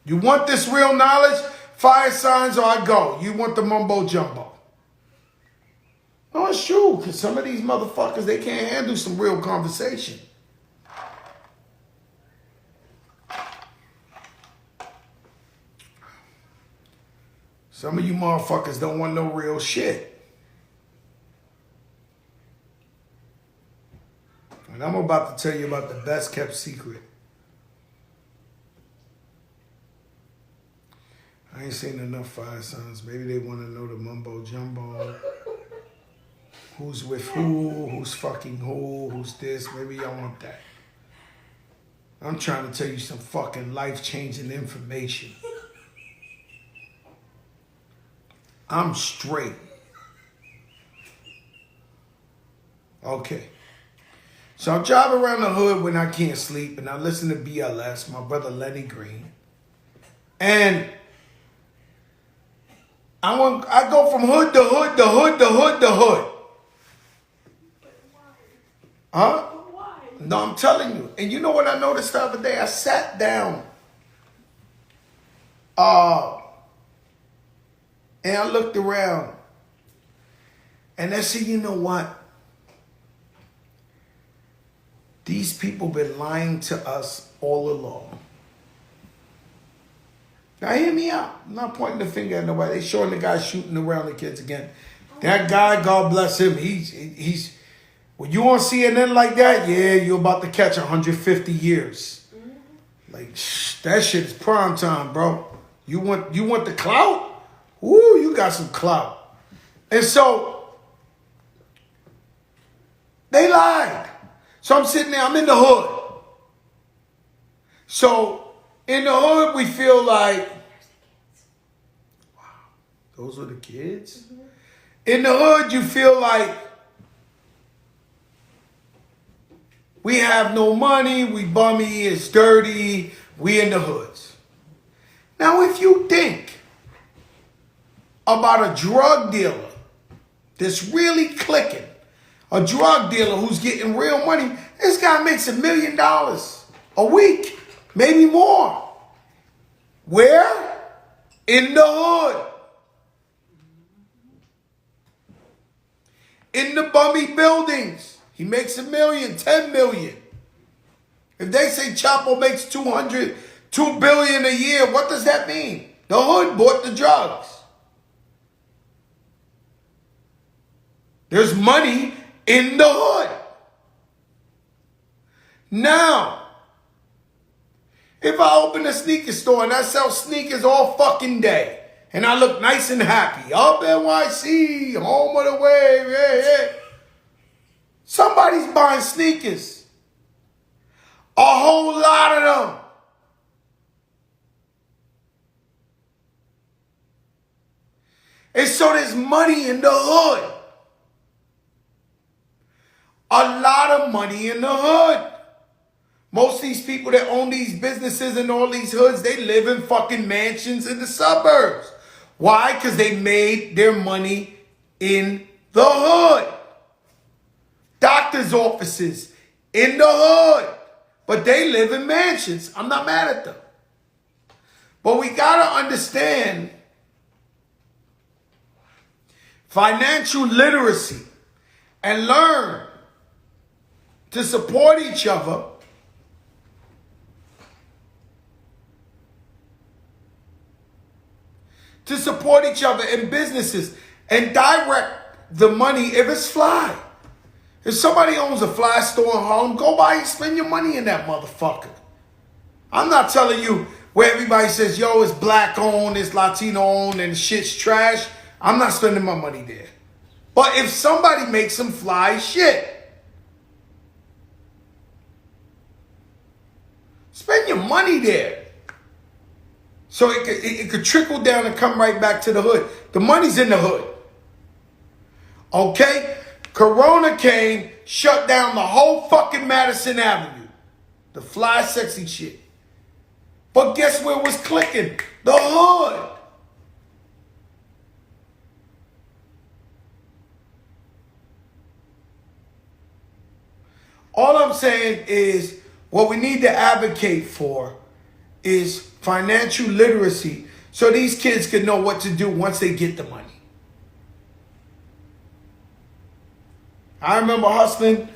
Speaker 2: You want this real knowledge? Fire signs or I go. You want the mumbo jumbo. No, it's true, because some of these motherfuckers, they can't handle some real conversation. Some of you motherfuckers don't want no real shit. And I'm about to tell you about the best kept secret. I ain't seen enough fire signs. Maybe they want to know the mumbo jumbo. Who's with who? Who's fucking who? Who's this? Maybe y'all want that. I'm trying to tell you some fucking life-changing information. I'm straight. Okay. So I drive around the hood when I can't sleep, and I listen to BLS, my brother Lenny Green. And I go from hood to hood to hood to hood to hood. Huh? No, I'm telling you. And you know what I noticed the other day? I sat down. And I looked around. And I said, you know what? These people been lying to us all along. Now hear me out. I'm not pointing the finger at nobody. They showing the guy shooting around the kids again. That guy, God bless him, he's when you on CNN like that, yeah, you're about to catch 150 years. Like, that shit is prime time, bro. You want the clout? Ooh, you got some clout. And so, they lied. So I'm sitting there, I'm in the hood. So, in the hood, we feel like, wow, those are the kids? Mm-hmm. In the hood, you feel like, we have no money, we bummy, it's dirty, we in the hoods. Now, if you think about a drug dealer that's really clicking, a drug dealer who's getting real money, this guy makes $1 million a week, maybe more. Where? In the hood. In the bummy buildings. He makes $1 million, $10 million. If they say Chapo makes $2 billion a year, what does that mean? The hood bought the drugs. There's money in the hood. Now, if I open a sneaker store and I sell sneakers all fucking day, and I look nice and happy, up NYC, home of the wave, yeah. Somebody's buying sneakers. A whole lot of them. And so there's money in the hood. A lot of money in the hood. Most of these people that own these businesses and all these hoods, they live in fucking mansions in the suburbs. Why? Because they made their money in the hood. Doctor's offices in the hood. But they live in mansions. I'm not mad at them. But we got to understand financial literacy and learn to support each other. To support each other in businesses and direct the money if it's fly. If somebody owns a fly store in Harlem, go buy and spend your money in that motherfucker. I'm not telling you where everybody says, yo, it's black owned, it's Latino owned, and shit's trash. I'm not spending my money there. But if somebody makes some fly shit, spend your money there. So it could trickle down and come right back to the hood. The money's in the hood. Okay? Corona came, shut down the whole fucking Madison Avenue. The fly sexy shit. But guess where it was clicking? The hood. All I'm saying is what we need to advocate for is financial literacy so these kids can know what to do once they get the money. I remember hustling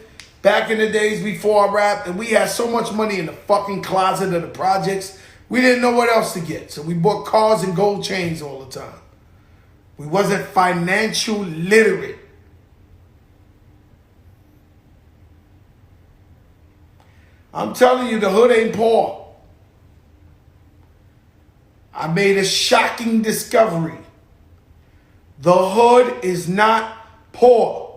Speaker 2: back in the days before I rapped, and we had so much money in the fucking closet of the projects, we didn't know what else to get. So we bought cars and gold chains all the time. We wasn't financial literate. I'm telling you, the hood ain't poor. I made a shocking discovery. The hood is not poor.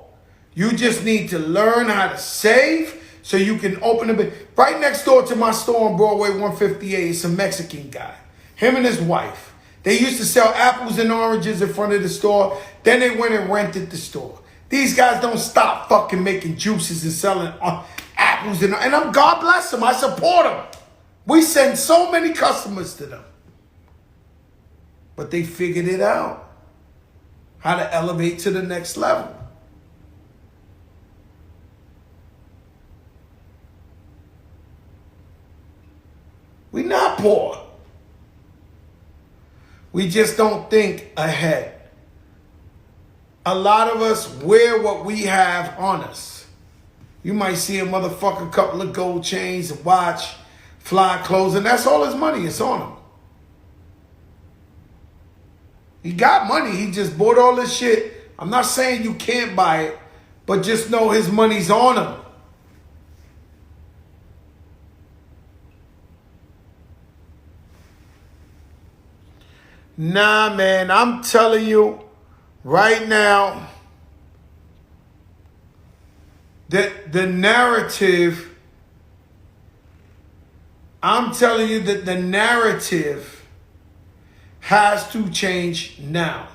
Speaker 2: You just need to learn how to save so you can open a bit. Right next door to my store on Broadway 158 is a Mexican guy. Him and his wife. They used to sell apples and oranges in front of the store. Then they went and rented the store. These guys don't stop fucking making juices and selling apples. And God bless them. I support them. We send so many customers to them. But they figured it out. How to elevate to the next level. We're not poor. We just don't think ahead. A lot of us wear what we have on us. You might see a motherfucker, couple of gold chains, a watch, fly clothes, and that's all his money. It's on him. He got money. He just bought all this shit. I'm not saying you can't buy it, but just know his money's on him. Nah, man, I'm telling you right now that the narrative, I'm telling you that the narrative has to change now.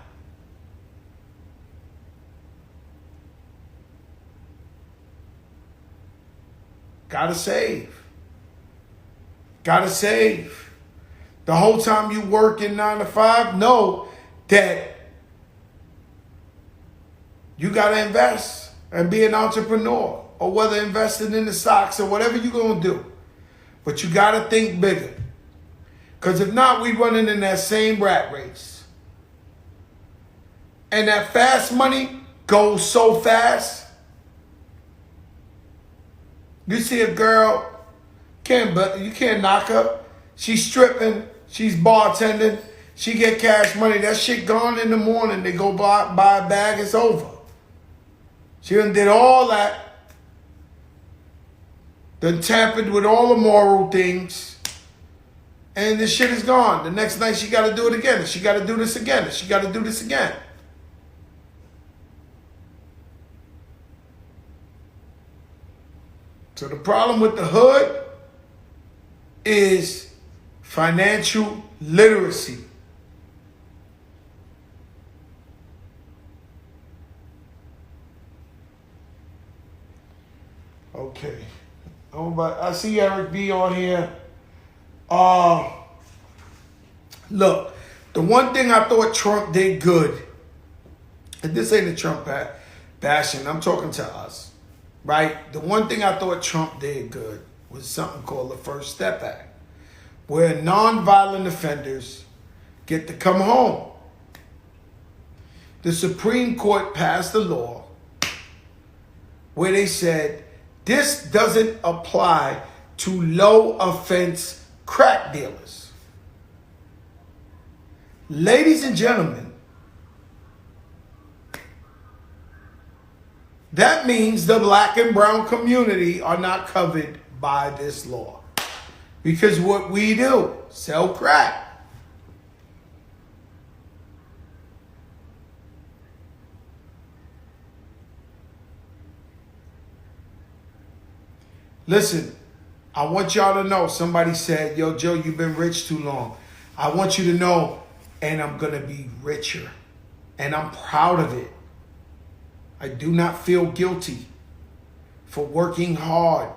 Speaker 2: Gotta save. Gotta save. The whole time you working 9 to 5, know that you got to invest and be an entrepreneur, or whether investing in the stocks or whatever you're going to do. But you got to think bigger. Because if not, we running in that same rat race. And that fast money goes so fast. You see a girl, you can't knock her. She's stripping. She's bartending. She get cash money. That shit gone in the morning. They go buy a bag. It's over. She done did all that. Done tampered with all the moral things. And the shit is gone. The next night she got to do it again. She got to do this again. She got to do this again. So the problem with the hood is financial literacy. Okay. I see Eric B on here. Look, the one thing I thought Trump did good, and this ain't a Trump bashing, I'm talking to us, right? The one thing I thought Trump did good was something called the First Step Act, where nonviolent offenders get to come home. The Supreme Court passed a law where they said this doesn't apply to low offense crack dealers. Ladies and gentlemen, that means the black and brown community are not covered by this law. Because what we do, sell crack. Listen, I want y'all to know, somebody said, yo, Joe, you've been rich too long. I want you to know, and I'm going to be richer. And I'm proud of it. I do not feel guilty for working hard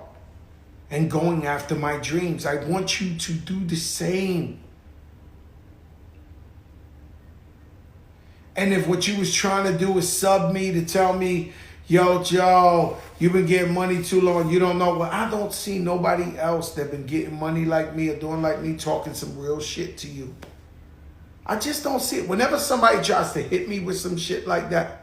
Speaker 2: and going after my dreams. I want you to do the same. And if what you was trying to do is sub me to tell me, yo, Joe, you've been getting money too long, you don't know. Well, I don't see nobody else that been getting money like me or doing like me talking some real shit to you. I just don't see it. Whenever somebody tries to hit me with some shit like that.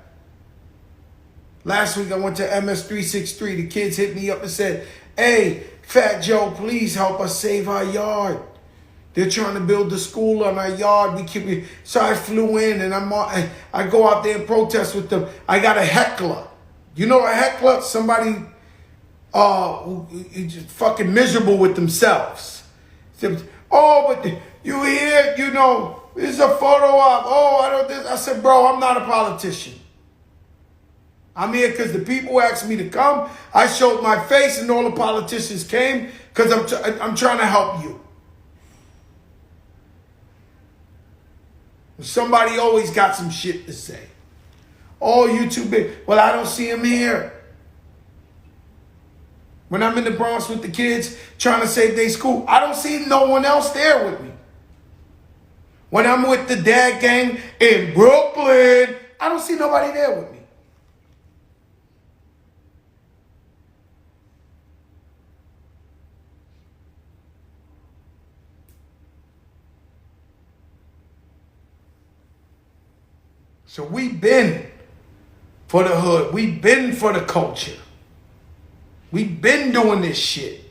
Speaker 2: Last week I went to MS363. The kids hit me up and said, hey, Fat Joe, please help us save our yard. They're trying to build the school on our yard. So I flew in and I go out there and protest with them. I got a heckler. You know a heckler? Somebody just fucking miserable with themselves. Oh, but you here, you know, this is a photo op. Oh, I don't. I said, bro, I'm not a politician. I'm here because the people asked me to come. I showed my face and all the politicians came because I'm trying to help you. Somebody always got some shit to say. Oh, you too big. Well, I don't see him here. When I'm in the Bronx with the kids trying to save their school, I don't see no one else there with me. When I'm with the dad gang in Brooklyn, I don't see nobody there with me. So we've been for the hood. We've been for the culture. We've been doing this shit.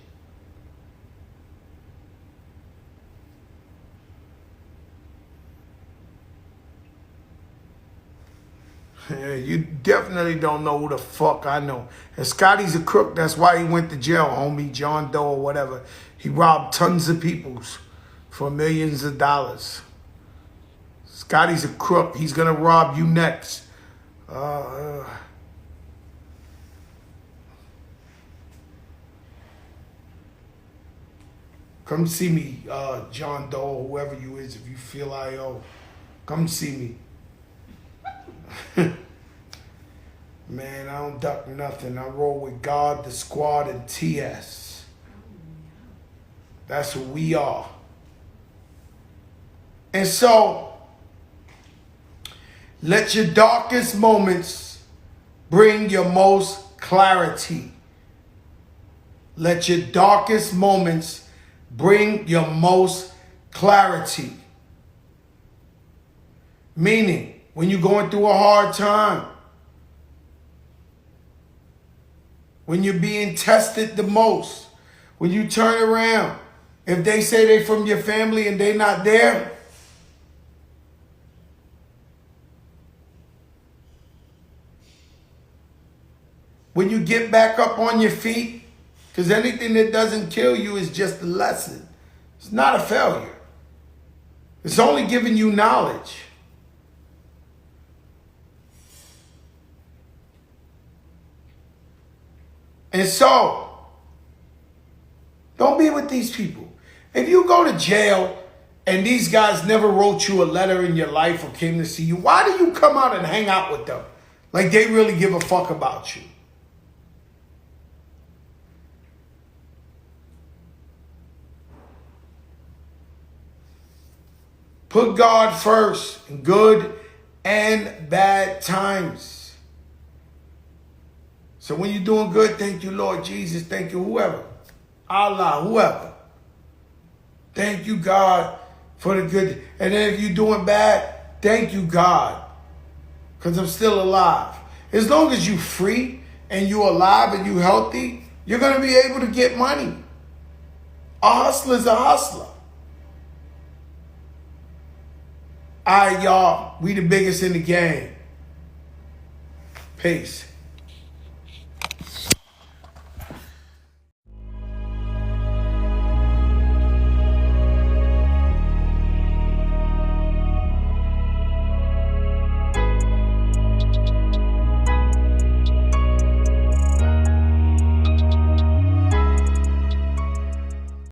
Speaker 2: Yeah, you definitely don't know who the fuck I know. And Scotty's a crook. That's why he went to jail, homie. John Doe or whatever. He robbed tons of people for millions of dollars. Scotty's a crook. He's going to rob you next. Come see me, John Doe, whoever you is, if you feel I owe. Come see me. Man, I don't duck nothing. I roll with God, the squad, and TS. That's who we are. And so, let your darkest moments bring your most clarity. Let your darkest moments bring your most clarity. Meaning, when you're going through a hard time, when you're being tested the most, when you turn around, if they say they from your family and they not there, when you get back up on your feet, because anything that doesn't kill you is just a lesson. It's not a failure. It's only giving you knowledge. And so, don't be with these people. If you go to jail and these guys never wrote you a letter in your life or came to see you, why do you come out and hang out with them? Like they really give a fuck about you. Put God first in good and bad times. So when you're doing good, thank you, Lord Jesus. Thank you, whoever. Allah, whoever. Thank you, God, for the good. And then if you're doing bad, thank you, God, because I'm still alive. As long as you're free and you're alive and you're healthy, you're going to be able to get money. A hustler's a hustler. All right, y'all. We the biggest in the game. Peace.